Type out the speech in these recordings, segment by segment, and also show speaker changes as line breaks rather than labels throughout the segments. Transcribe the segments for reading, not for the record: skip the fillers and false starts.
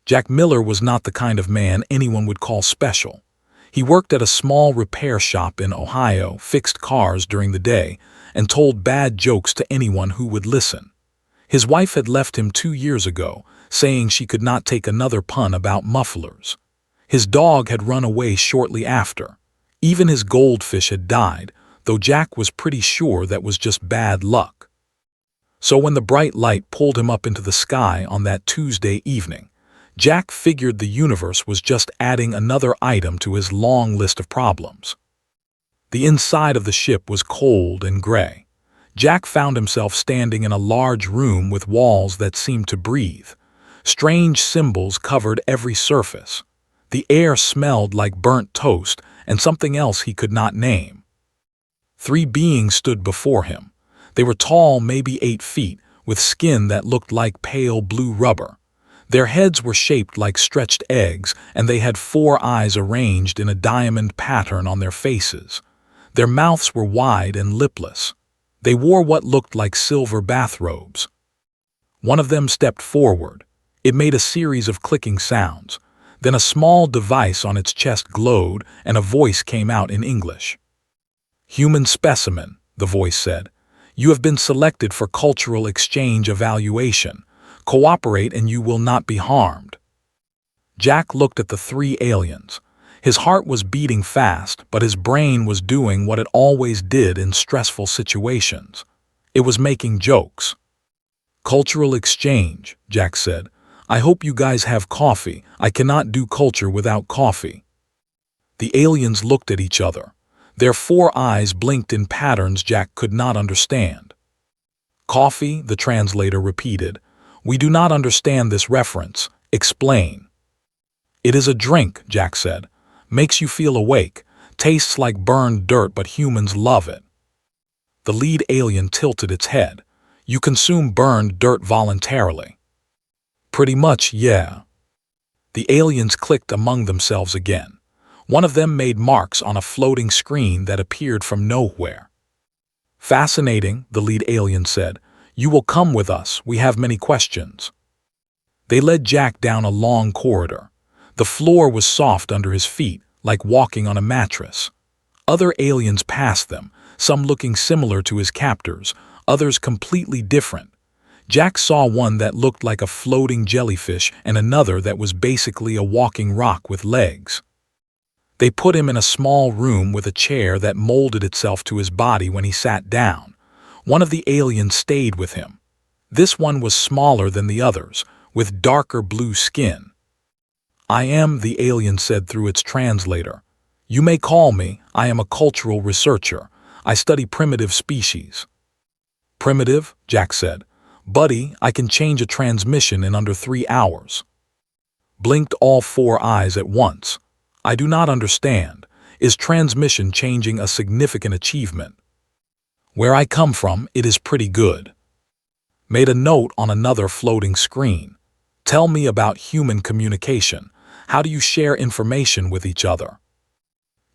Jack Miller was not the kind of man anyone would call special. He worked at a small repair shop in Ohio, fixed cars during the day, and told bad jokes to anyone who would listen. His wife had left him 2 years ago, saying she could not take another pun about mufflers. His dog had run away shortly after. Even his goldfish had died, though Jack was pretty sure that was just bad luck. So when the bright light pulled him up into the sky on that Tuesday evening, Jack figured the universe was just adding another item to his long list of problems. The inside of the ship was cold and gray. Jack found himself standing in a large room with walls that seemed to breathe. Strange symbols covered every surface. The air smelled like burnt toast and something else he could not name. 3 beings stood before him. They were tall, maybe 8 feet, with skin that looked like pale blue rubber. Their heads were shaped like stretched eggs, and they had 4 eyes arranged in a diamond pattern on their faces. Their mouths were wide and lipless. They wore what looked like silver bathrobes. One of them stepped forward. It made a series of clicking sounds. Then a small device on its chest glowed, and a voice came out in English. "Human specimen," the voice said. "You have been selected for cultural exchange evaluation. Cooperate and you will not be harmed." Jack looked at the 3 aliens. His heart was beating fast, but his brain was doing what it always did in stressful situations. It was making jokes. "Cultural exchange," Jack said. "I hope you guys have coffee. I cannot do culture without coffee." The aliens looked at each other. Their 4 eyes blinked in patterns Jack could not understand. "Coffee," the translator repeated. "We do not understand this reference. Explain." "It is a drink," Jack said. "Makes you feel awake. Tastes like burned dirt, but humans love it." The lead alien tilted its head. "You consume burned dirt voluntarily." "Pretty much, yeah." The aliens clicked among themselves again. One of them made marks on a floating screen that appeared from nowhere. "Fascinating," the lead alien said. "You will come with us. We have many questions." They led Jack down a long corridor. The floor was soft under his feet, like walking on a mattress. Other aliens passed them, some looking similar to his captors, others completely different. Jack saw one that looked like a floating jellyfish and another that was basically a walking rock with legs. They put him in a small room with a chair that molded itself to his body when he sat down. One of the aliens stayed with him. This one was smaller than the others, with darker blue skin. "I am," the alien said through its translator. "You may call me. I am a cultural researcher. I study primitive species." "Primitive?" Jack said. "Buddy, I can change a transmission in under 3 hours." Blinked all 4 eyes at once. "I do not understand. Is transmission changing a significant achievement?" "Where I come from, it is pretty good." Made a note on another floating screen. "Tell me about human communication. How do you share information with each other?"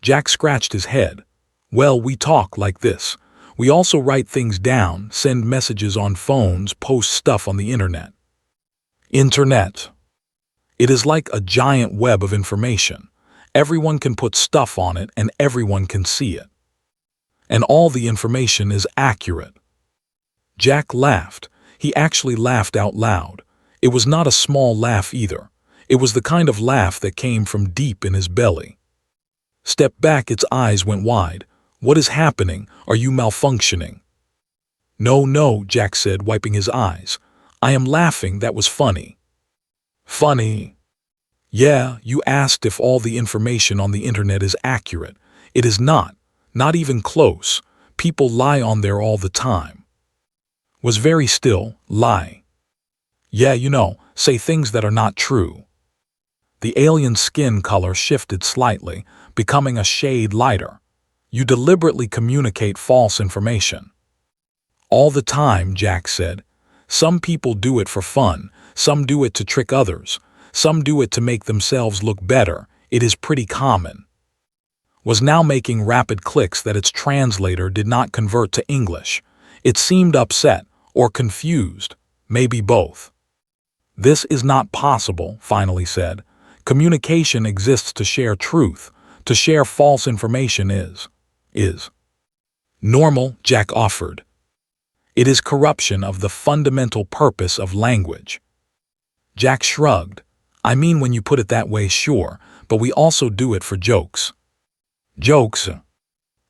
Jack scratched his head. "Well, we talk like this. We also write things down, send messages on phones, post stuff on the internet." "Internet." "It is like a giant web of information. Everyone can put stuff on it and everyone can see it. And all the information is accurate." Jack laughed. He actually laughed out loud. It was not a small laugh either. It was the kind of laugh that came from deep in his belly. Stepped back, its eyes went wide. "What is happening? Are you malfunctioning?" "No, no," Jack said, wiping his eyes. "I am laughing. That was funny." "Funny?" "Yeah, you asked if all the information on the internet is accurate. It is not. Not even close. People lie on there all the time." Was very still. "Lie." "Yeah, say things that are not true." The alien skin color shifted slightly, becoming a shade lighter. "You deliberately communicate false information." "All the time," Jack said. "Some people do it for fun, some do it to trick others, some do it to make themselves look better. It is pretty common." Was now making rapid clicks that its translator did not convert to English. It seemed upset, or confused, maybe both. "This is not possible," finally said. "Communication exists to share truth. To share false information is normal," Jack offered. "It is corruption of the fundamental purpose of language." Jack shrugged. "I mean, when you put it that way, sure, but we also do it for jokes." "Jokes?"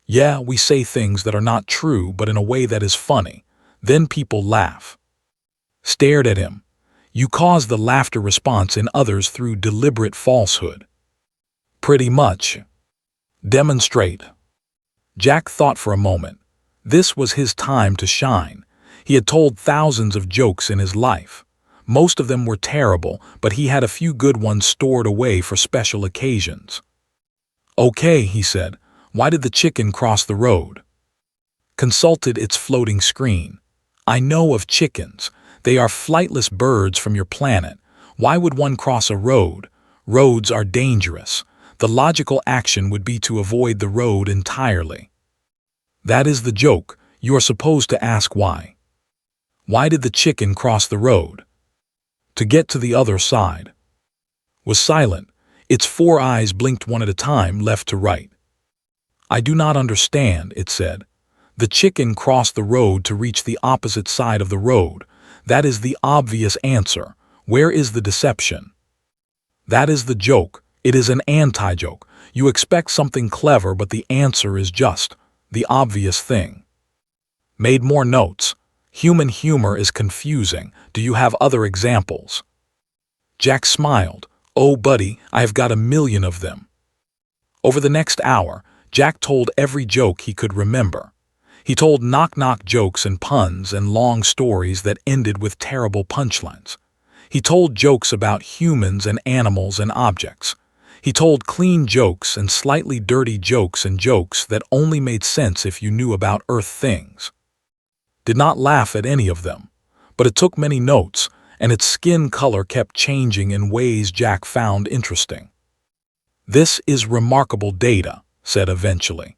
"Yeah, we say things that are not true, but in a way that is funny. Then people laugh." Stared at him. "You cause the laughter response in others through deliberate falsehood." "Pretty much." "Demonstrate." Jack thought for a moment. This was his time to shine. He had told thousands of jokes in his life. Most of them were terrible, but he had a few good ones stored away for special occasions. "Okay," he said. "Why did the chicken cross the road?" Consulted its floating screen. "I know of chickens. They are flightless birds from your planet. Why would one cross a road? Roads are dangerous. The logical action would be to avoid the road entirely." "That is the joke. You are supposed to ask why." "Why did the chicken cross the road?" "To get to the other side." Was silent. Its 4 eyes blinked one at a time, left to right. "I do not understand," it said. "The chicken crossed the road to reach the opposite side of the road. That is the obvious answer. Where is the deception?" "That is the joke. It is an anti-joke. You expect something clever, but the answer is just the obvious thing." Made more notes. "Human humor is confusing. Do you have other examples?" Jack smiled. "Oh, buddy, I have got a million of them." Over the next hour, Jack told every joke he could remember. He told knock-knock jokes and puns and long stories that ended with terrible punchlines. He told jokes about humans and animals and objects. He told clean jokes and slightly dirty jokes and jokes that only made sense if you knew about Earth things. Did not laugh at any of them, but it took many notes, and its skin color kept changing in ways Jack found interesting. "This is remarkable data," said eventually.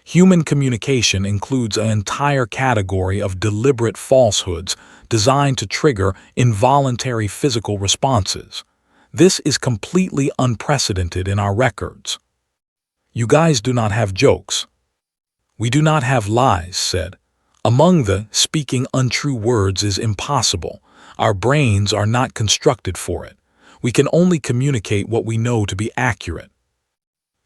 "Human communication includes an entire category of deliberate falsehoods designed to trigger involuntary physical responses. This is completely unprecedented in our records." "You guys do not have jokes." "We do not have lies," said. "Among the speaking untrue words is impossible. Our brains are not constructed for it. We can only communicate what we know to be accurate."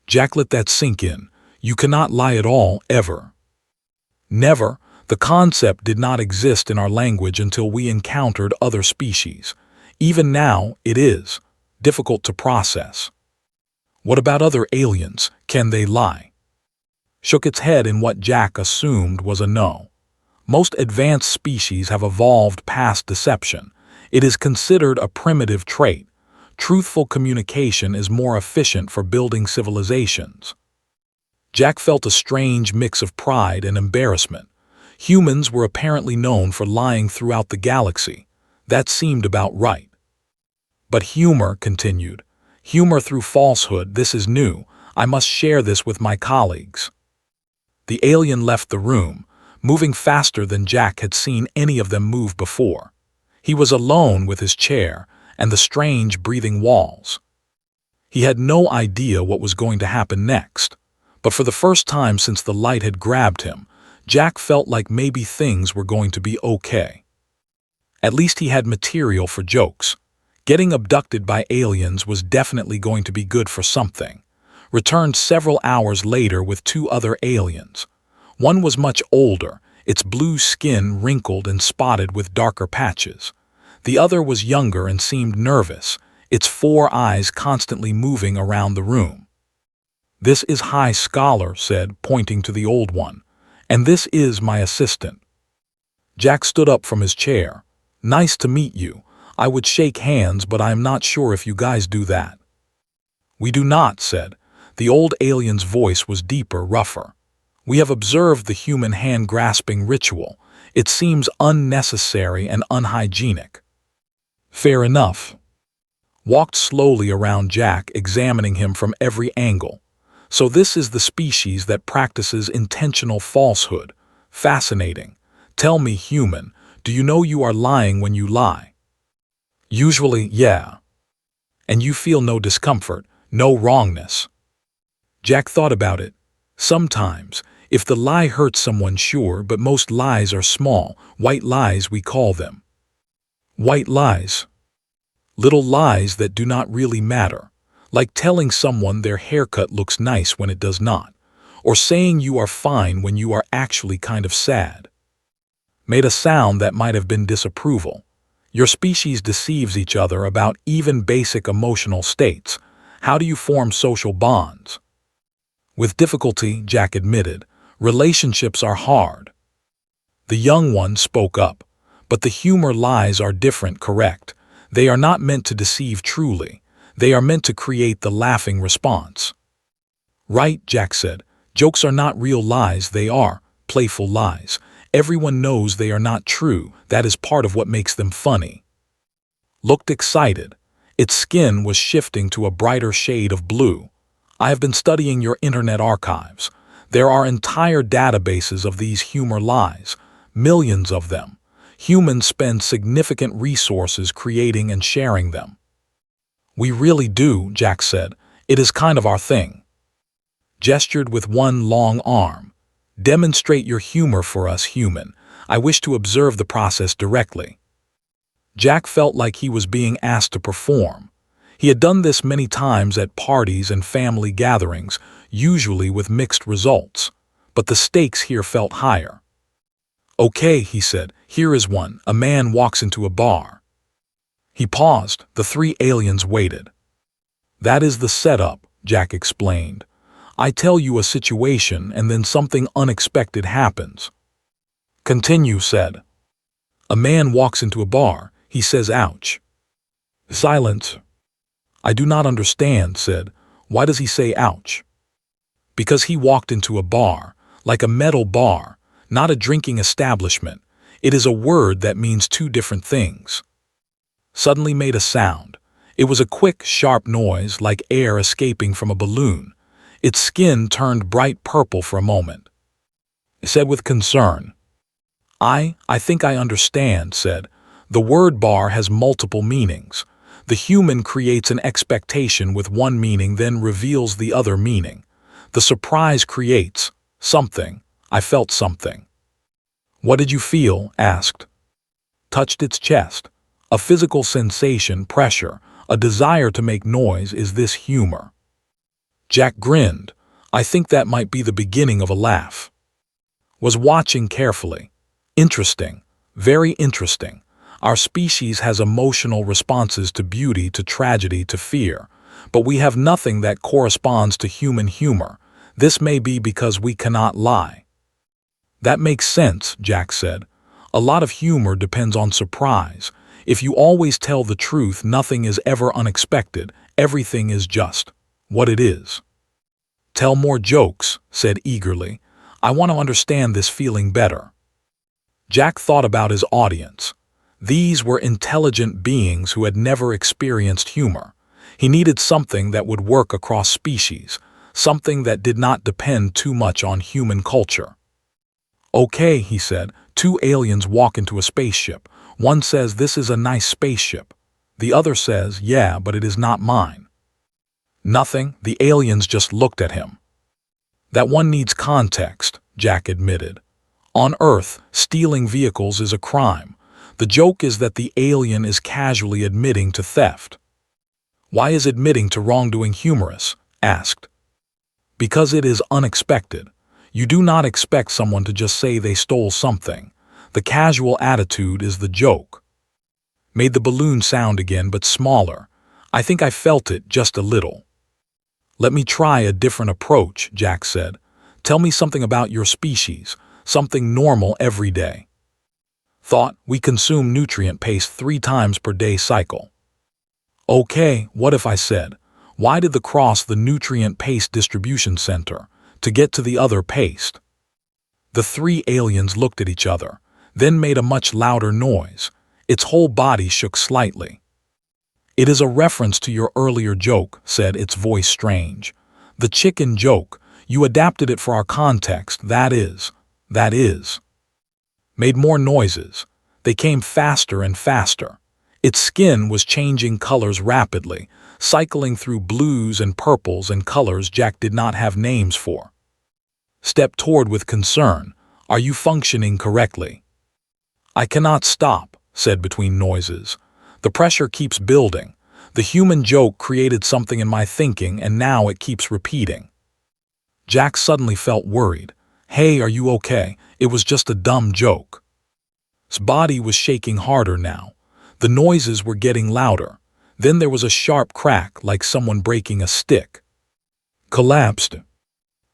Jack let that sink in. You cannot lie at all, ever. Never. The concept did not exist in our language until we encountered other species. Even now, it is difficult to process. "What about other aliens? Can they lie?" Shook its head in what Jack assumed was a no. Most advanced species have evolved past deception. It is considered a primitive trait. Truthful communication is more efficient for building civilizations. Jack felt a strange mix of pride and embarrassment. Humans were apparently known for lying throughout the galaxy. That seemed about right. "But humor," continued. "Humor through falsehood, this is new. I must share this with my colleagues." The alien left the room, moving faster than Jack had seen any of them move before. He was alone with his chair and the strange breathing walls. He had no idea what was going to happen next, but for the first time since the light had grabbed him, Jack felt like maybe things were going to be okay. At least he had material for jokes. Getting abducted by aliens was definitely going to be good for something. Returned several hours later with 2 other aliens. One was much older, its blue skin wrinkled and spotted with darker patches. The other was younger and seemed nervous, its 4 eyes constantly moving around the room. "This is High Scholar," said, pointing to the old one. "And this is my assistant." Jack stood up from his chair. "Nice to meet you. I would shake hands, but I am not sure if you guys do that." "We do not," said. The old alien's voice was deeper, rougher. "We have observed the human hand-grasping ritual. It seems unnecessary and unhygienic." "Fair enough." Walked slowly around Jack, examining him from every angle. "So this is the species that practices intentional falsehood. Fascinating. Tell me, human, do you know you are lying when you lie?" Usually, yeah. And you feel no discomfort, no wrongness. Jack thought about it. Sometimes, if the lie hurts someone, sure, but most lies are small, white lies we call them. White lies. Little lies that do not really matter, like telling someone their haircut looks nice when it does not, or saying you are fine when you are actually kind of sad. Made a sound that might have been disapproval. Your species deceives each other about even basic emotional states. How do you form social bonds? With difficulty, Jack admitted. Relationships are hard. The young one spoke up. But the humor lies are different, correct? They are not meant to deceive truly. They are meant to create the laughing response. Right, Jack said. Jokes are not real lies, they are playful lies. Everyone knows they are not true. That is part of what makes them funny. Looked excited. Its skin was shifting to a brighter shade of blue. I have been studying your internet archives. There are entire databases of these humor lies, millions of them. Humans spend significant resources creating and sharing them. We really do, Jack said. It is kind of our thing. Gestured with one long arm. Demonstrate your humor for us, human. I wish to observe the process directly. Jack felt like he was being asked to perform. He had done this many times at parties and family gatherings, usually with mixed results. But the stakes here felt higher. Okay, he said, here is one. A man walks into a bar. He paused. The three aliens waited. That is the setup, Jack explained. I tell you a situation and then something unexpected happens. Continue, said. A man walks into a bar. He says, ouch. Silence. I do not understand, said. Why does he say ouch? Because he walked into a bar, like a metal bar, not a drinking establishment. It is a word that means two different things. Suddenly made a sound. It was a quick, sharp noise like air escaping from a balloon. Its skin turned bright purple for a moment. It said with concern. I think I understand, said. The word bar has multiple meanings. The human creates an expectation with one meaning, then reveals the other meaning. The surprise creates something. I felt something. What did you feel? Asked. Touched its chest. A physical sensation, pressure, a desire to make noise. Is this humor? Jack grinned. I think that might be the beginning of a laugh. Was watching carefully. Interesting. Very interesting. Our species has emotional responses to beauty, to tragedy, to fear. But we have nothing that corresponds to human humor. This may be because we cannot lie. That makes sense, Jack said. A lot of humor depends on surprise. If you always tell the truth, nothing is ever unexpected. Everything is just what it is. Tell more jokes, said eagerly. I want to understand this feeling better. Jack thought about his audience. These were intelligent beings who had never experienced humor. He needed something that would work across species, something that did not depend too much on human culture. Okay, he said, two aliens walk into a spaceship. One says, this is a nice spaceship. The other says, yeah, but it is not mine. Nothing, the aliens just looked at him. That one needs context, Jack admitted. On Earth, stealing vehicles is a crime. The joke is that the alien is casually admitting to theft. Why is admitting to wrongdoing humorous? Asked. Because it is unexpected. You do not expect someone to just say they stole something. The casual attitude is the joke. Made the balloon sound again, but smaller. I think I felt it just a little. Let me try a different approach, Jack said. Tell me something about your species, something normal every day. Thought, we consume nutrient paste 3 times per day cycle. Okay, what if I said, why did the cross the nutrient paste distribution center to get to the other paste? The 3 aliens looked at each other, then made a much louder noise. Its whole body shook slightly. It is a reference to your earlier joke, said, its voice strange. The chicken joke, you adapted it for our context, that is. Made more noises. They came faster and faster. Its skin was changing colors rapidly, cycling through blues and purples and colors Jack did not have names for. Stepped toward with concern. Are you functioning correctly? I cannot stop, said between noises. The pressure keeps building. The human joke created something in my thinking and now it keeps repeating. Jack suddenly felt worried. Hey, are you okay? It was just a dumb joke. His body was shaking harder now. The noises were getting louder. Then there was a sharp crack like someone breaking a stick. Collapsed.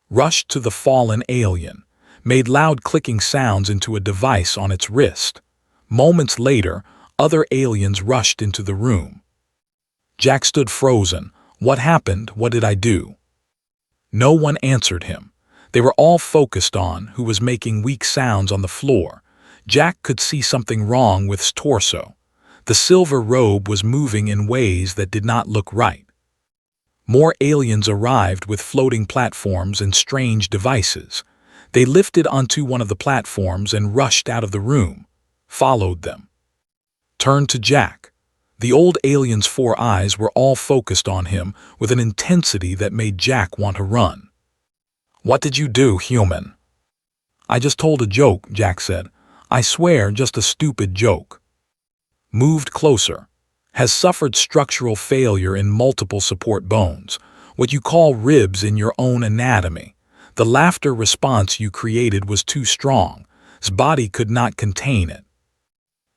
Rushed to the fallen alien. Made loud clicking sounds into a device on its wrist. Moments later, other aliens rushed into the room. Jack stood frozen. What happened? What did I do? No one answered him. They were all focused on who was making weak sounds on the floor. Jack could see something wrong with his torso. The silver robe was moving in ways that did not look right. More aliens arrived with floating platforms and strange devices. They lifted onto one of the platforms and rushed out of the room, followed them. Turned to Jack. The old alien's 4 eyes were all focused on him with an intensity that made Jack want to run. What did you do, human? I just told a joke, Jack said. I swear, just a stupid joke. Moved closer. Has suffered structural failure in multiple support bones, what you call ribs in your own anatomy. The laughter response you created was too strong. His body could not contain it.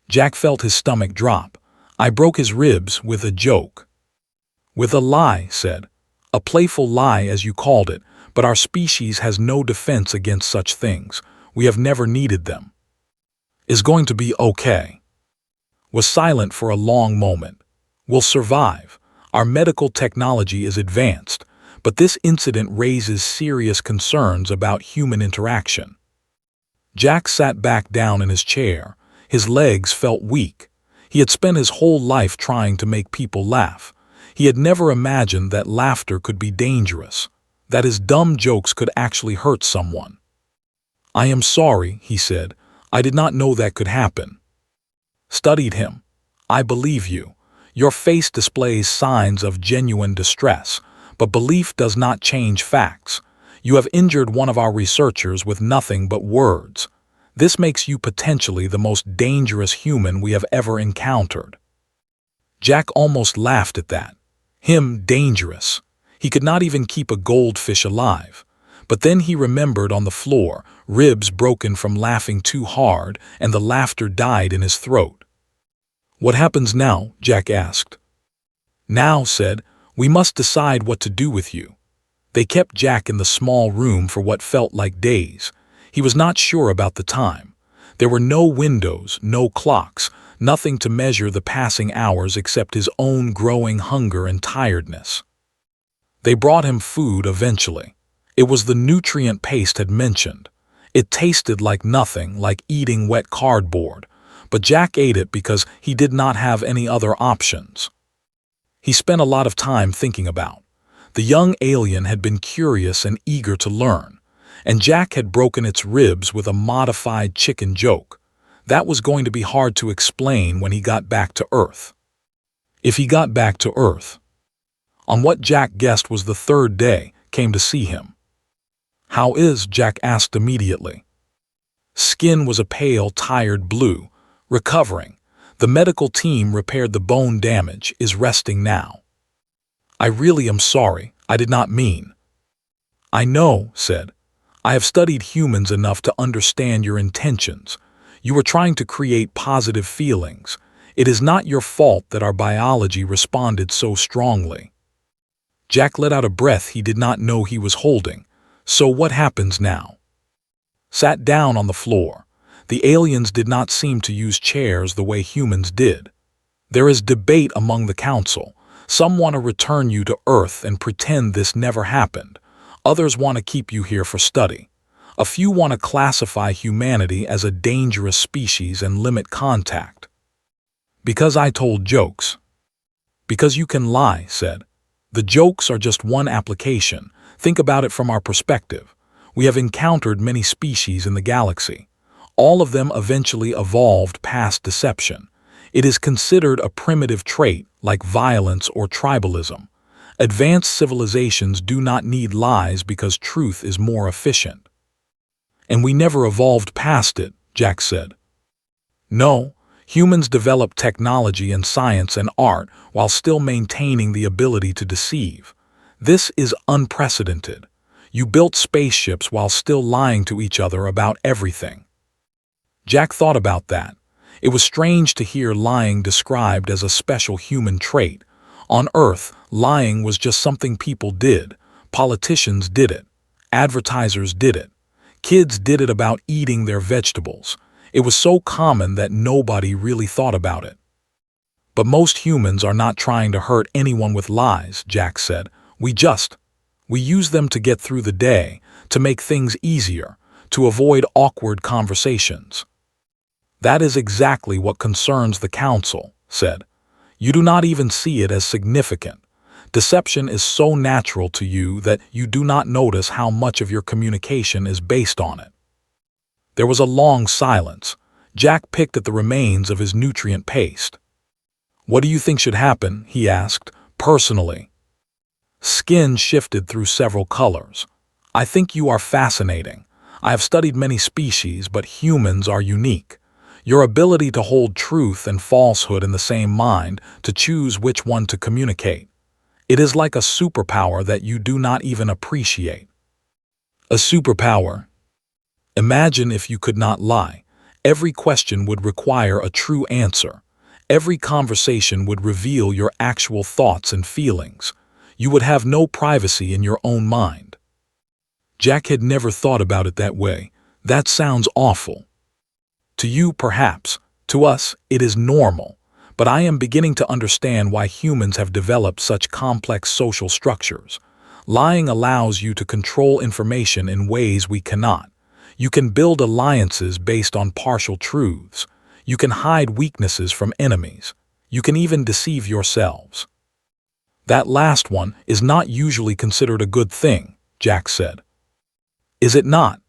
Jack felt his stomach drop. I broke his ribs with a joke. With a lie, said. A playful lie, as you called it, but our species has no defense against such things. We have never needed them. Is going to be okay. Was silent for a long moment. We'll survive. Our medical technology is advanced, but this incident raises serious concerns about human interaction. Jack sat back down in his chair. His legs felt weak. He had spent his whole life trying to make people laugh. He had never imagined that laughter could be dangerous, that his dumb jokes could actually hurt someone. I am sorry, he said. I did not know that could happen. Studied him. I believe you. Your face displays signs of genuine distress, but belief does not change facts. You have injured one of our researchers with nothing but words. This makes you potentially the most dangerous human we have ever encountered. Jack almost laughed at that. Him dangerous. He could not even keep a goldfish alive. But then he remembered on the floor, ribs broken from laughing too hard, and the laughter died in his throat. What happens now? Jack asked. Now, said, we must decide what to do with you. They kept Jack in the small room for what felt like days. He was not sure about the time. There were no windows, no clocks, nothing to measure the passing hours except his own growing hunger and tiredness. They brought him food eventually. It was the nutrient paste had mentioned. It tasted like nothing, like eating wet cardboard, but Jack ate it because he did not have any other options. He spent a lot of time thinking about. The young alien had been curious and eager to learn, and Jack had broken its ribs with a modified chicken joke. That was going to be hard to explain when he got back to Earth. If he got back to Earth. On what Jack guessed was the 3rd day, came to see him. How is? Jack asked immediately. Skin was a pale, tired blue. Recovering. The medical team repaired the bone damage, is resting now. I really am sorry, I did not mean. I know, said. I have studied humans enough to understand your intentions. You were trying to create positive feelings. It is not your fault that our biology responded so strongly. Jack let out a breath he did not know he was holding. So what happens now? Sat down on the floor. The aliens did not seem to use chairs the way humans did. There is debate among the council. Some want to return you to Earth and pretend this never happened. Others want to keep you here for study. A few want to classify humanity as a dangerous species and limit contact. Because I told jokes. Because you can lie, said. The jokes are just one application. Think about it from our perspective. We have encountered many species in the galaxy. All of them eventually evolved past deception. It is considered a primitive trait, like violence or tribalism. Advanced civilizations do not need lies because truth is more efficient. And we never evolved past it, Jack said. No, humans developed technology and science and art while still maintaining the ability to deceive. This is unprecedented. You built spaceships while still lying to each other about everything. Jack thought about that. It was strange to hear lying described as a special human trait. On Earth, lying was just something people did. Politicians did it. Advertisers did it. Kids did it about eating their vegetables. It was so common that nobody really thought about it. But most humans are not trying to hurt anyone with lies, Jack said. We use them to get through the day, to make things easier, to avoid awkward conversations. That is exactly what concerns the Council, said. You do not even see it as significant. Deception is so natural to you that you do not notice how much of your communication is based on it. There was a long silence. Jack picked at the remains of his nutrient paste. What do you think should happen? He asked, personally. Skin shifted through several colors. I think you are fascinating. I have studied many species, but humans are unique. Your ability to hold truth and falsehood in the same mind, to choose which one to communicate. It is like a superpower that you do not even appreciate. A superpower. Imagine if you could not lie. Every question would require a true answer. Every conversation would reveal your actual thoughts and feelings. You would have no privacy in your own mind. Jack had never thought about it that way. That sounds awful. To you, perhaps. To us, it is normal. But I am beginning to understand why humans have developed such complex social structures. Lying allows you to control information in ways we cannot. You can build alliances based on partial truths. You can hide weaknesses from enemies. You can even deceive yourselves. That last one is not usually considered a good thing, Jack said. Is it not?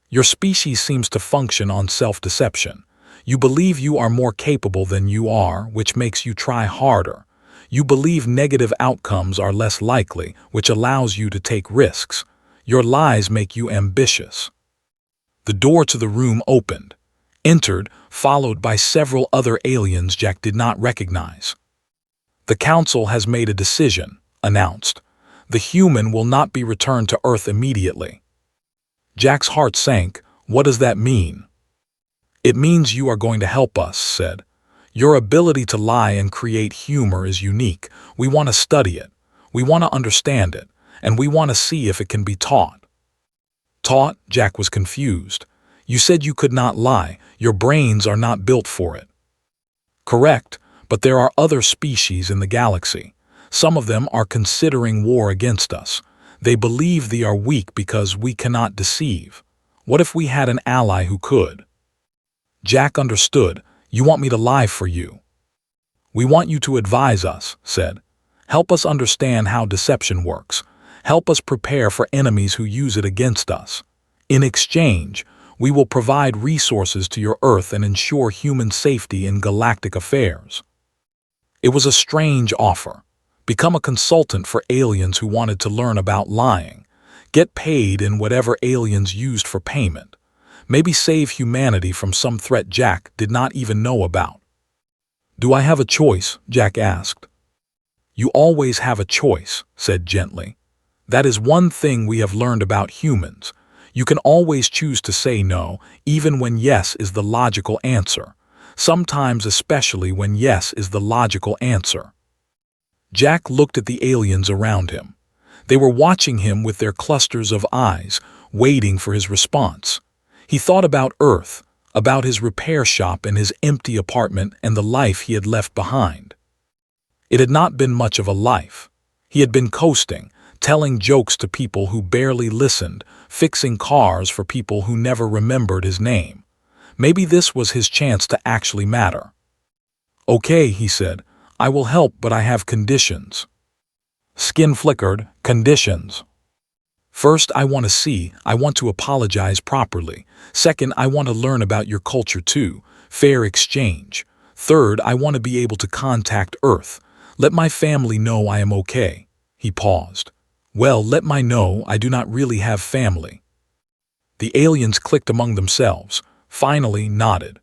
Your species seems to function on self-deception. You believe you are more capable than you are, which makes you try harder. You believe negative outcomes are less likely, which allows you to take risks. Your lies make you ambitious. The door to the room opened. Entered, followed by several other aliens Jack did not recognize. The Council has made a decision, announced. The human will not be returned to Earth immediately. Jack's heart sank. What does that mean? It means you are going to help us, said. Your ability to lie and create humor is unique. We want to study it. We want to understand it. And we want to see if it can be taught. Taught? Jack was confused. You said you could not lie. Your brains are not built for it. Correct, but there are other species in the galaxy. Some of them are considering war against us. They believe they are weak because we cannot deceive. What if we had an ally who could? Jack understood. You want me to lie for you. We want you to advise us, said. Help us understand how deception works. Help us prepare for enemies who use it against us. In exchange, we will provide resources to your Earth and ensure human safety in galactic affairs. It was a strange offer. Become a consultant for aliens who wanted to learn about lying. Get paid in whatever aliens used for payment. Maybe save humanity from some threat Jack did not even know about. Do I have a choice? Jack asked. You always have a choice, said gently. That is one thing we have learned about humans. You can always choose to say no, even when yes is the logical answer. Sometimes especially when yes is the logical answer. Jack looked at the aliens around him. They were watching him with their clusters of eyes, waiting for his response. He thought about Earth, about his repair shop and his empty apartment and the life he had left behind. It had not been much of a life. He had been coasting, telling jokes to people who barely listened, fixing cars for people who never remembered his name. Maybe this was his chance to actually matter. Okay, he said, I will help, but I have conditions. Skin flickered. Conditions. First, I want to apologize properly. Second, I want to learn about your culture too. Fair exchange. Third, I want to be able to contact Earth. Let my family know I am okay." He paused. "Well, let my know I do not really have family." The aliens clicked among themselves, finally nodded.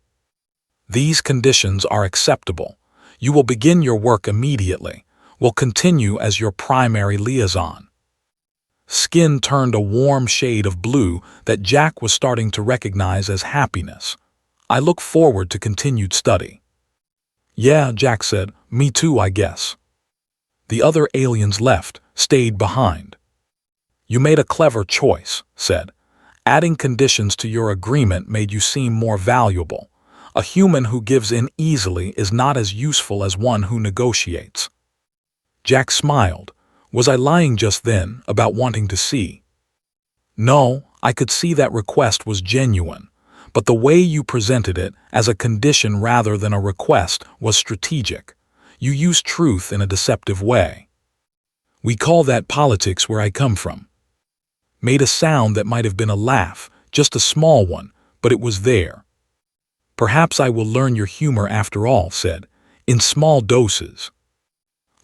"These conditions are acceptable. You will begin your work immediately. Will continue as your primary liaison." Skin turned a warm shade of blue that Jack was starting to recognize as happiness. "I look forward to continued study." "Yeah," Jack said, "me too, I guess." The other aliens left, stayed behind. "You made a clever choice," said. "Adding conditions to your agreement made you seem more valuable. A human who gives in easily is not as useful as one who negotiates." Jack smiled. Was I lying just then about wanting to see? No, I could see that request was genuine, but the way you presented it as a condition rather than a request was strategic. You used truth in a deceptive way. "We call that politics where I come from." Made a sound that might have been a laugh, just a small one, but it was there. "Perhaps I will learn your humor after all," said, "in small doses."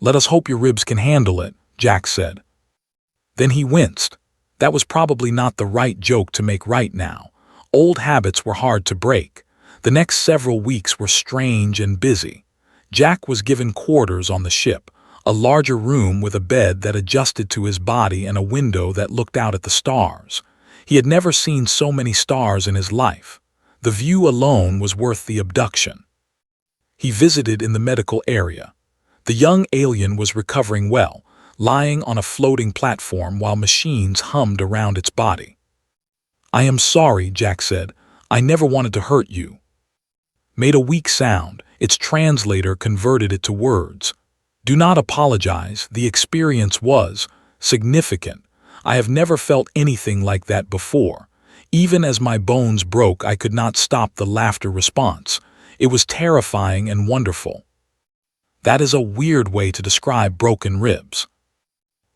"Let us hope your ribs can handle it," Jack said. Then he winced. That was probably not the right joke to make right now. Old habits were hard to break. The next several weeks were strange and busy. Jack was given quarters on the ship, a larger room with a bed that adjusted to his body and a window that looked out at the stars. He had never seen so many stars in his life. The view alone was worth the abduction. He visited in the medical area. The young alien was recovering well, lying on a floating platform while machines hummed around its body. "I am sorry," Jack said. "I never wanted to hurt you." Made a weak sound. Its translator converted it to words. "Do not apologize. The experience was significant. I have never felt anything like that before. Even as my bones broke, I could not stop the laughter response. It was terrifying and wonderful." That is a weird way to describe broken ribs.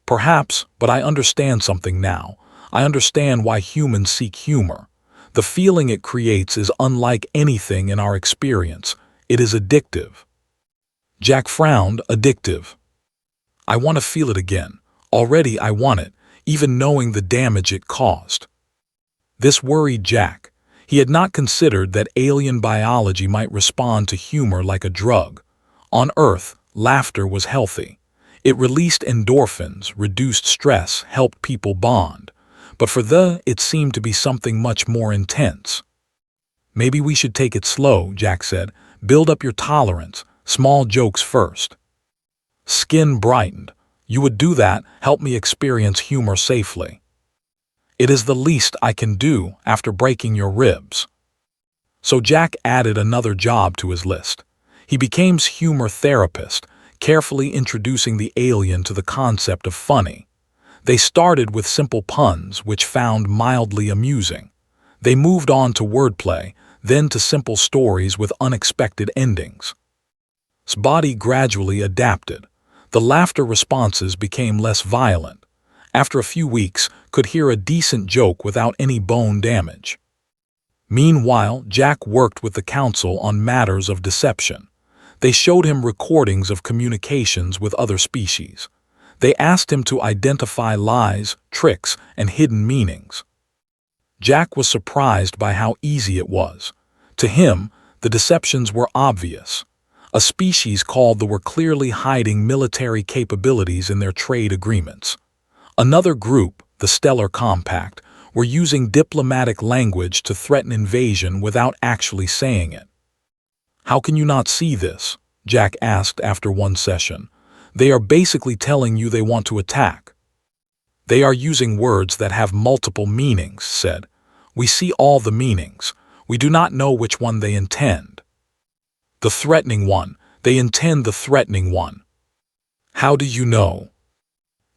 Perhaps, but I understand something now. I understand why humans seek humor. The feeling it creates is unlike anything in our experience. It is addictive. Jack frowned. Addictive. "I want to feel it again. Already I want it, even knowing the damage it caused." This worried Jack. He had not considered that alien biology might respond to humor like a drug. On Earth, laughter was healthy. It released endorphins, reduced stress, helped people bond. But for it seemed to be something much more intense. "Maybe we should take it slow," Jack said. "Build up your tolerance, small jokes first." Skin brightened. "You would do that, help me experience humor safely." "It is the least I can do after breaking your ribs." So Jack added another job to his list. He became humor therapist, carefully introducing the alien to the concept of funny. They started with simple puns, which found mildly amusing. They moved on to wordplay, then to simple stories with unexpected endings. His body gradually adapted. The laughter responses became less violent. After a few weeks, could hear a decent joke without any bone damage. Meanwhile, Jack worked with the council on matters of deception. They showed him recordings of communications with other species. They asked him to identify lies, tricks, and hidden meanings. Jack was surprised by how easy it was. To him, the deceptions were obvious. A species called the were clearly hiding military capabilities in their trade agreements. Another group, the Stellar Compact, were using diplomatic language to threaten invasion without actually saying it. "How can you not see this?" Jack asked after one session. "They are basically telling you they want to attack." "They are using words that have multiple meanings," said. "We see all the meanings. We do not know which one they intend." "The threatening one. They intend the threatening one." "How do you know?"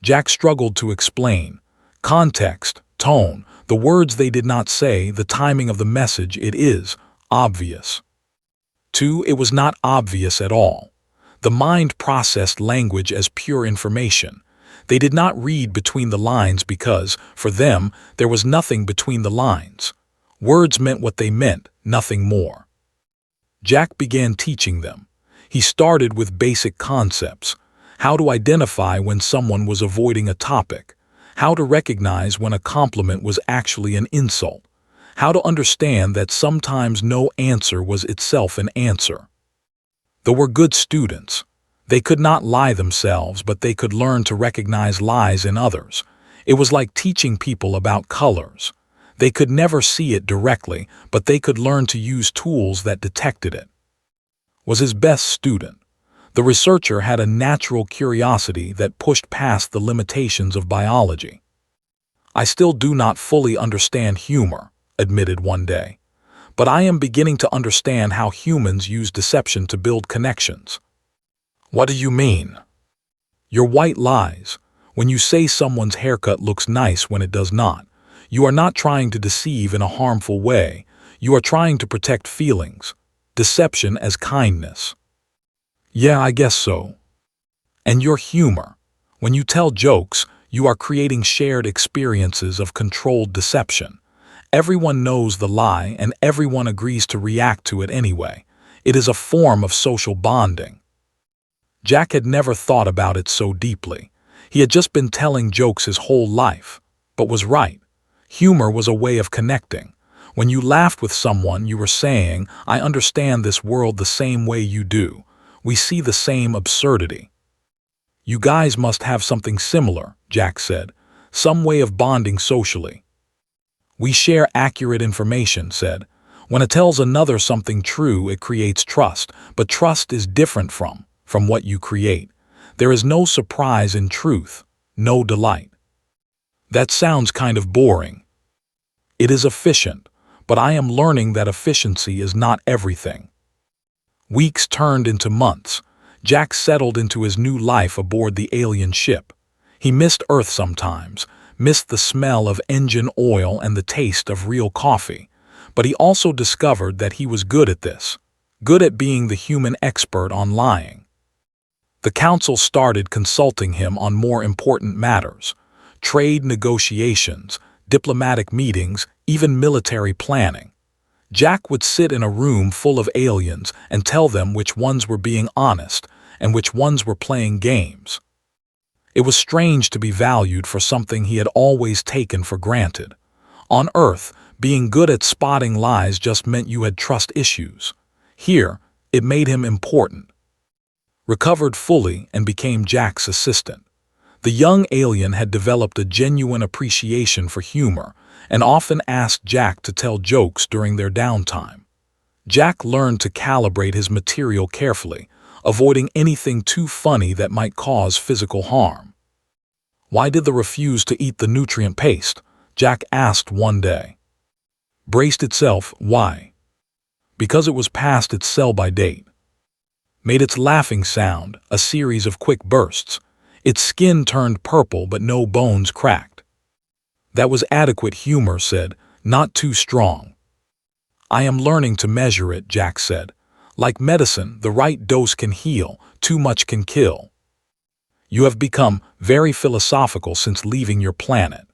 Jack struggled to explain. Context, tone, the words they did not say, the timing of the message, it is obvious. 2. It was not obvious at all. The mind processed language as pure information. They did not read between the lines because, for them, there was nothing between the lines. Words meant what they meant, nothing more. Jack began teaching them. He started with basic concepts: how to identify when someone was avoiding a topic, how to recognize when a compliment was actually an insult, how to understand that sometimes no answer was itself an answer. They were good students. They could not lie themselves, but they could learn to recognize lies in others. It was like teaching people about colors. They could never see it directly, but they could learn to use tools that detected it. Was his best student. The researcher had a natural curiosity that pushed past the limitations of biology. "I still do not fully understand humor," admitted one day, "but I am beginning to understand how humans use deception to build connections." "What do you mean?" "Your white lies. When you say someone's haircut looks nice when it does not, you are not trying to deceive in a harmful way. You are trying to protect feelings. Deception as kindness." "Yeah, I guess so." "And your humor. When you tell jokes, you are creating shared experiences of controlled deception. Everyone knows the lie and everyone agrees to react to it anyway. It is a form of social bonding." Jack had never thought about it so deeply. He had just been telling jokes his whole life, but was right. Humor was a way of connecting. When you laughed with someone, you were saying, "I understand this world the same way you do. We see the same absurdity." "You guys must have something similar," Jack said, "some way of bonding socially." "We share accurate information," said. "When it tells another something true, it creates trust, but trust is different from what you create. There is no surprise in truth, no delight." "That sounds kind of boring." "It is efficient, but I am learning that efficiency is not everything." Weeks turned into months. Jack settled into his new life aboard the alien ship. He missed Earth sometimes, missed the smell of engine oil and the taste of real coffee, but he also discovered that he was good at this, good at being the human expert on lying. The council started consulting him on more important matters: trade negotiations, diplomatic meetings, even military planning. Jack would sit in a room full of aliens and tell them which ones were being honest and which ones were playing games. It was strange to be valued for something he had always taken for granted. On Earth, being good at spotting lies just meant you had trust issues. Here, it made him important. Recovered fully and became Jack's assistant. The young alien had developed a genuine appreciation for humor and often asked Jack to tell jokes during their downtime. Jack learned to calibrate his material carefully, avoiding anything too funny that might cause physical harm. "Why did they refuse to eat the nutrient paste?" Jack asked one day. "Braced itself, why?" "Because it was past its sell-by date." Made its laughing sound, a series of quick bursts. Its skin turned purple but no bones cracked. "That was adequate humor," said, "not too strong." "I am learning to measure it," Jack said. "Like medicine, the right dose can heal, too much can kill." "You have become very philosophical since leaving your planet."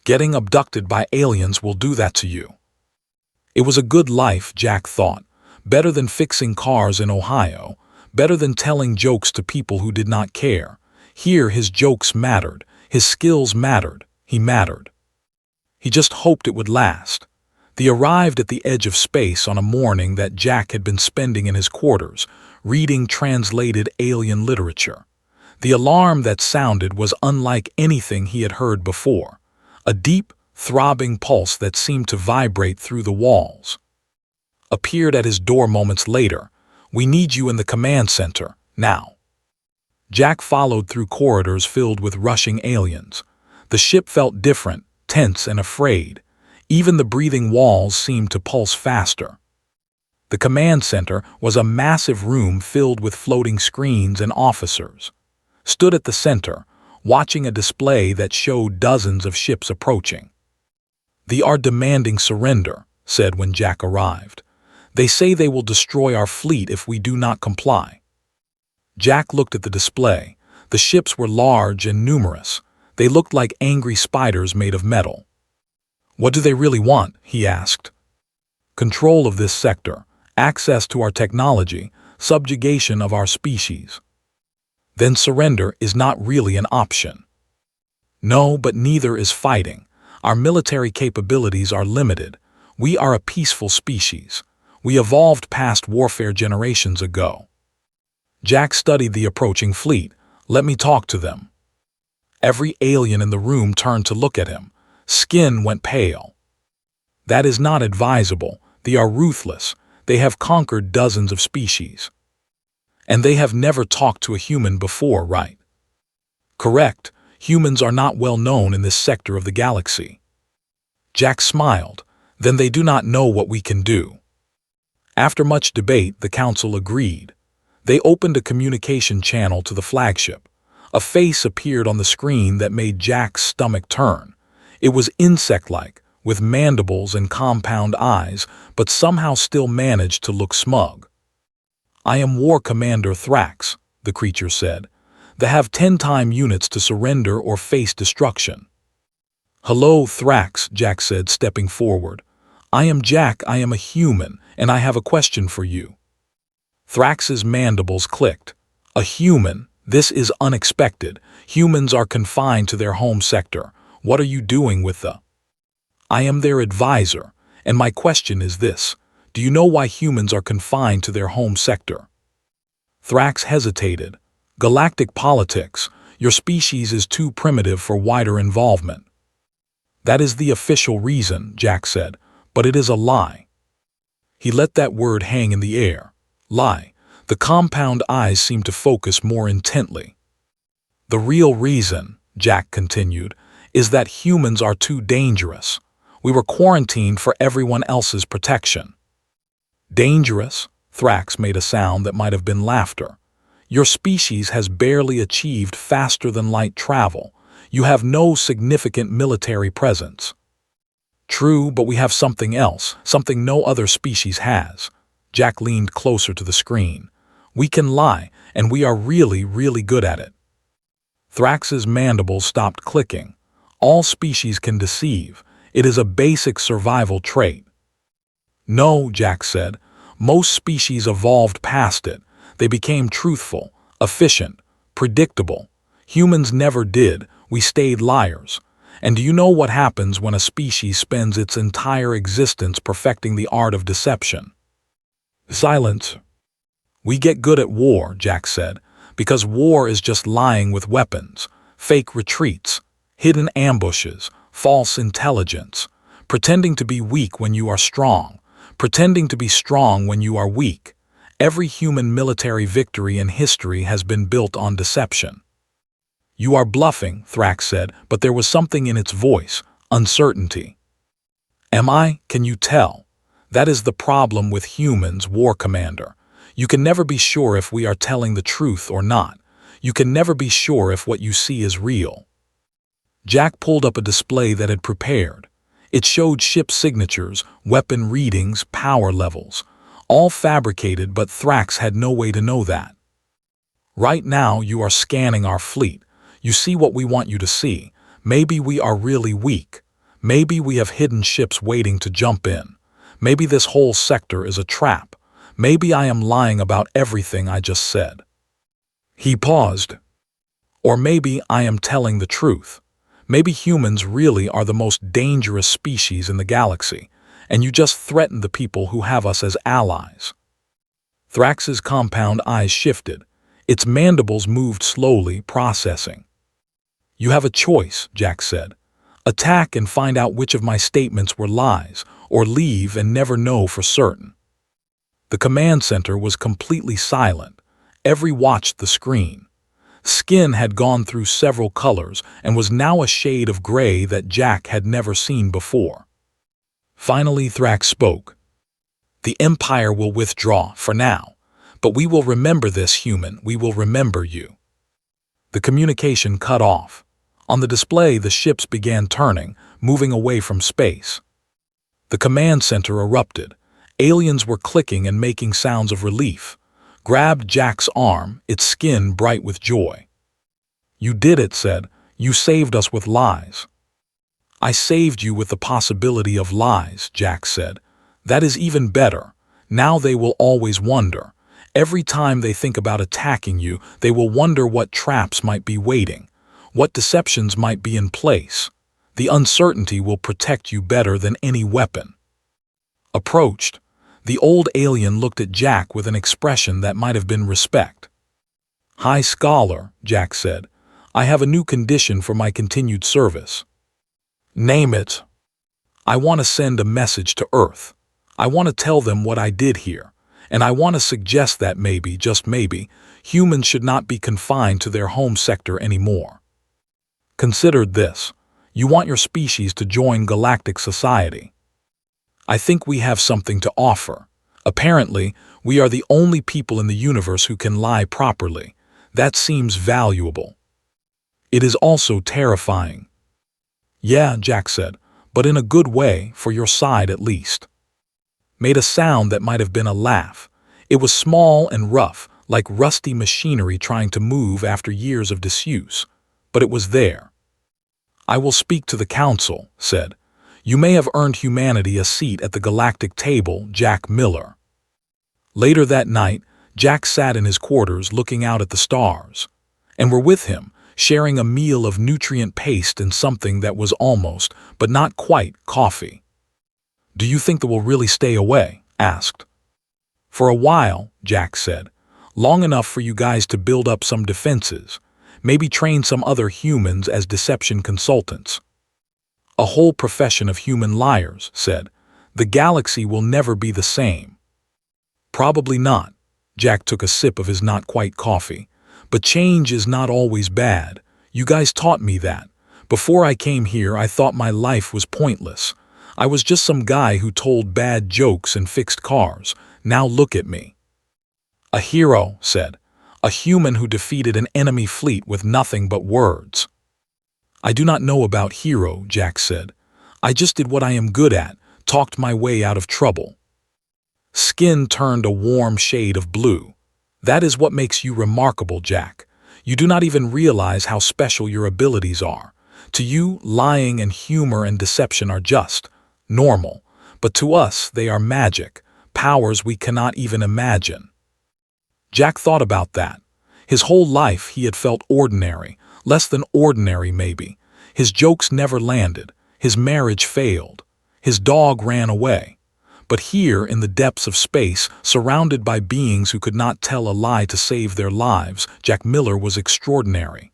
"Getting abducted by aliens will do that to you." It was a good life, Jack thought. Better than fixing cars in Ohio, better than telling jokes to people who did not care. Here his jokes mattered, his skills mattered, he mattered. He just hoped it would last. They arrived at the edge of space on a morning that Jack had been spending in his quarters, reading translated alien literature. The alarm that sounded was unlike anything he had heard before, a deep, throbbing pulse that seemed to vibrate through the walls. Appeared at his door moments later. "We need you in the command center, now." Jack followed through corridors filled with rushing aliens. The ship felt different, tense and afraid. Even the breathing walls seemed to pulse faster. The command center was a massive room filled with floating screens and officers. Stood at the center, watching a display that showed dozens of ships approaching. "They are demanding surrender," said when Jack arrived. "They say they will destroy our fleet if we do not comply." Jack looked at the display. The ships were large and numerous. They looked like angry spiders made of metal. "What do they really want?" he asked. "Control of this sector. access to our technology, subjugation of our species. Then surrender is not really an option. No, but neither is fighting. Our military capabilities are limited. We are a peaceful species. We evolved past warfare generations ago. Jack studied the approaching fleet. Let me talk to them. Every alien in the room turned to look at him. Skin went pale. That is not advisable. They are ruthless. They have conquered dozens of species. And they have never talked to a human before, right? Correct. Humans are not well known in this sector of the galaxy. Jack smiled. Then they do not know what we can do. After much debate, the council agreed. They opened a communication channel to the flagship. A face appeared on the screen that made Jack's stomach turn. It was insect-like, with mandibles and compound eyes, but somehow still managed to look smug. I am War Commander Thrax, the creature said. They have 10-time units to surrender or face destruction. Hello, Thrax, Jack said, stepping forward. I am Jack, I am a human, and I have a question for you. Thrax's mandibles clicked. A human? This is unexpected. Humans are confined to their home sector. What are you doing with the... I am their advisor, and my question is this. Do you know why humans are confined to their home sector? Thrax hesitated. Galactic politics. Your species is too primitive for wider involvement. That is the official reason, Jack said, but it is a lie. He let that word hang in the air. Lie. The compound eyes seemed to focus more intently. The real reason, Jack continued, is that humans are too dangerous. We were quarantined for everyone else's protection. Dangerous? Thrax made a sound that might have been laughter. Your species has barely achieved faster-than-light travel. You have no significant military presence. True, but we have something else, something no other species has. Jack leaned closer to the screen. We can lie, and we are really, really good at it. Thrax's mandibles stopped clicking. All species can deceive. It is a basic survival trait. No, Jack said. Most species evolved past it. They became truthful, efficient, predictable. Humans never did. We stayed liars. And do you know what happens when a species spends its entire existence perfecting the art of deception? Silence. We get good at war, Jack said, because war is just lying with weapons, fake retreats, hidden ambushes, false intelligence, pretending to be weak when you are strong, pretending to be strong when you are weak. Every human military victory in history has been built on deception. You are bluffing, Thrax said, but there was something in its voice, uncertainty. Am I? Can you tell? That is the problem with humans, War Commander. You can never be sure if we are telling the truth or not. You can never be sure if what you see is real. Jack pulled up a display that had prepared. It showed ship signatures, weapon readings, power levels. All fabricated, but Thrax had no way to know that. Right now, you are scanning our fleet. You see what we want you to see. Maybe we are really weak. Maybe we have hidden ships waiting to jump in. Maybe this whole sector is a trap. Maybe I am lying about everything I just said. He paused. Or maybe I am telling the truth. Maybe humans really are the most dangerous species in the galaxy, and you just threaten the people who have us as allies. Thrax's compound eyes shifted. Its mandibles moved slowly, processing. You have a choice, Jack said. Attack and find out which of my statements were lies, or leave and never know for certain. The command center was completely silent. Every watched the screen. Skin had gone through several colors and was now a shade of gray that Jack had never seen before. Finally, Thrax spoke. The Empire will withdraw, for now. But we will remember this, human. We will remember you. The communication cut off. On the display, the ships began turning, moving away from space. The command center erupted. Aliens were clicking and making sounds of relief. Grabbed Jack's arm, its skin bright with joy. You did it, said. You saved us with lies. I saved you with the possibility of lies, Jack said. That is even better. Now they will always wonder. Every time they think about attacking you, they will wonder what traps might be waiting, what deceptions might be in place. The uncertainty will protect you better than any weapon. Approached, the old alien looked at Jack with an expression that might have been respect. "High Scholar," Jack said, "I have a new condition for my continued service." "Name it." "I want to send a message to Earth. I want to tell them what I did here, and I want to suggest that maybe, just maybe, humans should not be confined to their home sector anymore. Consider this. You want your species to join galactic society. I think we have something to offer. Apparently, we are the only people in the universe who can lie properly. That seems valuable. It is also terrifying." "Yeah," Jack said, "but in a good way, for your side at least." Made a sound that might have been a laugh. It was small and rough, like rusty machinery trying to move after years of disuse, but it was there. "I will speak to the council," said. "You may have earned humanity a seat at the galactic table, Jack Miller." Later that night, Jack sat in his quarters looking out at the stars, and were with him, sharing a meal of nutrient paste and something that was almost, but not quite, coffee. "Do you think that we'll really stay away?" asked. "For a while," Jack said. "Long enough for you guys to build up some defenses, maybe train some other humans as deception consultants." "A whole profession of human liars," said. "The galaxy will never be the same." "Probably not." Jack took a sip of his not-quite coffee. "But change is not always bad. You guys taught me that. Before I came here, I thought my life was pointless. I was just some guy who told bad jokes and fixed cars. Now look at me." "A hero," said. "A human who defeated an enemy fleet with nothing but words." "I do not know about hero," Jack said. "I just did what I am good at, talked my way out of trouble." Skin turned a warm shade of blue. "That is what makes you remarkable, Jack. You do not even realize how special your abilities are. To you, lying and humor and deception are just normal, but to us they are magic, powers we cannot even imagine." Jack thought about that. His whole life he had felt ordinary, less than ordinary maybe. His jokes never landed, his marriage failed, his dog ran away. But here, in the depths of space, surrounded by beings who could not tell a lie to save their lives, Jack Miller was extraordinary.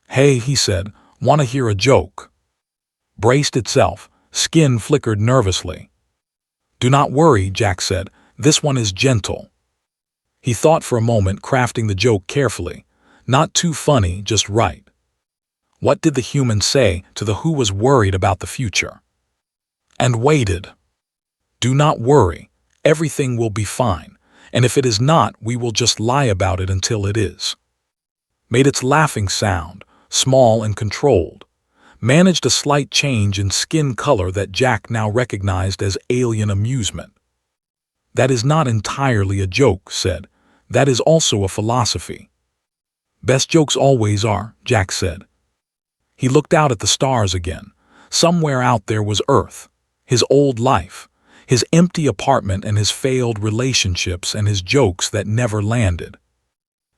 "Hey," he said, "want to hear a joke?" Braced itself, Skin flickered nervously. "Do not worry," Jack said. "This one is gentle." He thought for a moment, crafting the joke carefully. Not too funny, just right. What did the human say to the who was worried about the future? And waited. "Do not worry. Everything will be fine. And if it is not, we will just lie about it until it is." Made its laughing sound, small and controlled. Managed a slight change in skin color that Jack now recognized as alien amusement. "That is not entirely a joke," said. "That is also a philosophy." "Best jokes always are," Jack said. He looked out at the stars again. Somewhere out there was Earth, his old life, his empty apartment and his failed relationships and his jokes that never landed.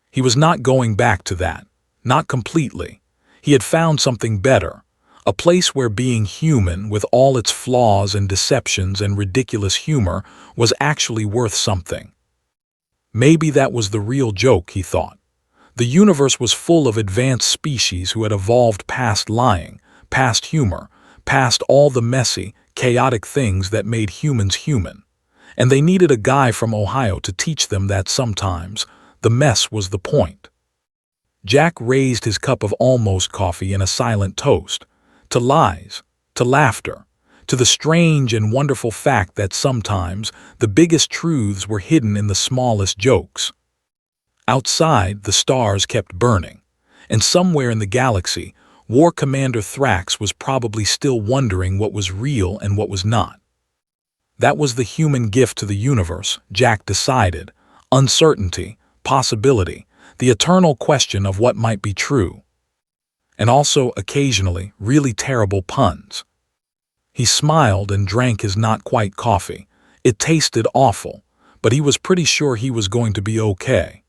He was not going back to that, not completely. He had found something better, a place where being human, with all its flaws and deceptions and ridiculous humor, was actually worth something. Maybe that was the real joke, he thought. The universe was full of advanced species who had evolved past lying, past humor, past all the messy, chaotic things that made humans human. And they needed a guy from Ohio to teach them that sometimes the mess was the point. Jack raised his cup of almost coffee in a silent toast. To lies, to laughter, to the strange and wonderful fact that sometimes the biggest truths were hidden in the smallest jokes. Outside, the stars kept burning, and somewhere in the galaxy, War Commander Thrax was probably still wondering what was real and what was not. That was the human gift to the universe, Jack decided. Uncertainty, possibility, the eternal question of what might be true. And also, occasionally, really terrible puns. He smiled and drank his not-quite coffee. It tasted awful, but he was pretty sure he was going to be okay.